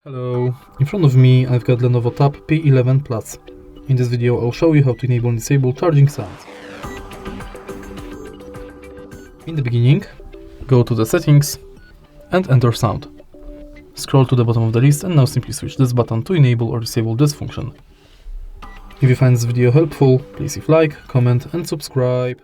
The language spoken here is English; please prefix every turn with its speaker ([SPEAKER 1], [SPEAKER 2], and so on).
[SPEAKER 1] Hello, in front of me I've got Lenovo Tab P11 Plus. In this video I'll show you how to enable and disable charging sounds. In the beginning, go to the settings and enter sound. Scroll to the bottom of the list and now simply switch this button to enable or disable this function. If you find this video helpful, please leave like, comment and subscribe.